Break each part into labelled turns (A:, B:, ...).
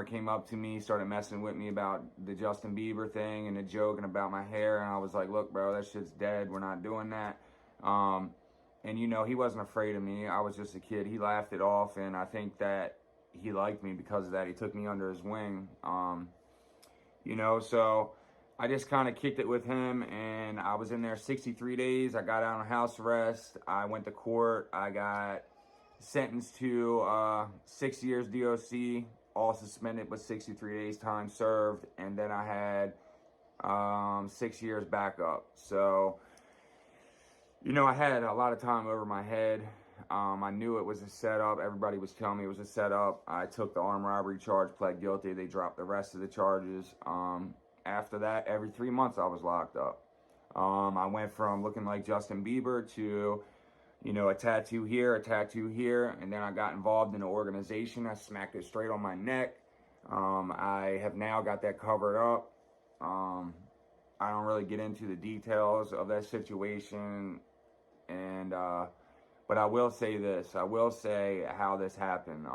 A: drummer came up to me, started messing with me about the Justin Bieber thing and the joking about my hair. And I was like, look, bro, that shit's dead. We're not doing that. And, you know, he wasn't afraid of me. I was just a kid. He laughed it off. And I think that he liked me because of that. He took me under his wing. You know, so I just kind of kicked it with him, and I was in there 63 days. I got out on house arrest. I went to court. I got sentenced to 6 years DOC, all suspended with 63 days time served, and then I had 6 years backup. So, you know, I had a lot of time over my head. I knew it was a setup. Everybody was telling me it was a setup. I took the armed robbery charge, pled guilty. They dropped the rest of the charges. After that, every 3 months I was locked up. I went from looking like Justin Bieber to, you know, a tattoo here, and then I got involved in an organization. I smacked it straight on my neck. I have now got that covered up. I don't really get into the details of that situation, and but I will say this. I will say how this happened.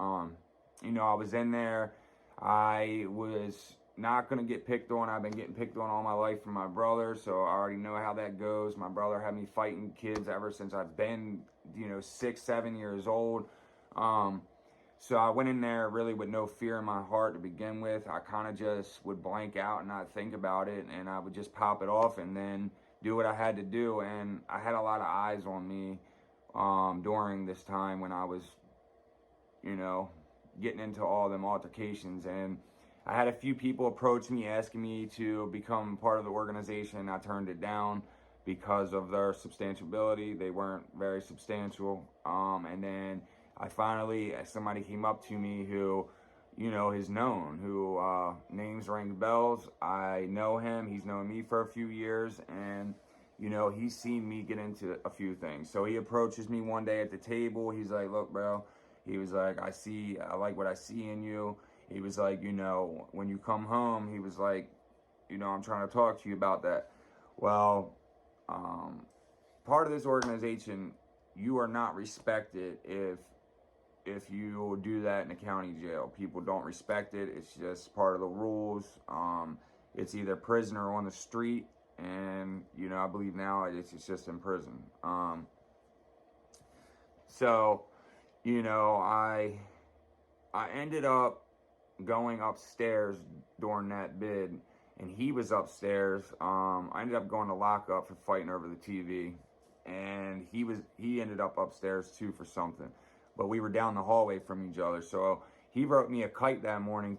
A: You know, I was in there. I was not going to get picked on. I've been getting picked on all my life from my brother, so I already know how that goes. My brother had me fighting kids ever since I've been, you know, 6, 7 years old. So I went in there really with no fear in my heart to begin with. I kind of just would blank out and not think about it, and I would just pop it off and then do what I had to do. And I had a lot of eyes on me during this time when I was, you know, getting into all them altercations. And I had a few people approach me asking me to become part of the organization. I turned it down because of their substantiability. They weren't very substantial. And then I finally, somebody came up to me who, you know, is known, who names ring bells. I know him. He's known me for a few years, and you know, he's seen me get into a few things. So he approaches me one day at the table. He's like, look, bro, he was like, I like what I see in you. He was like, you know, when you come home, he was like, you know, I'm trying to talk to you about that. Well, part of this organization, you are not respected if you do that in a county jail. People don't respect it. It's just part of the rules. It's either prison or on the street. And, you know, I believe now it's just in prison. So, you know, I ended up going upstairs during that bid, and he was upstairs. I ended up going to lockup for fighting over the TV, and he ended up upstairs too for something. But we were down the hallway from each other, so he wrote me a kite that morning.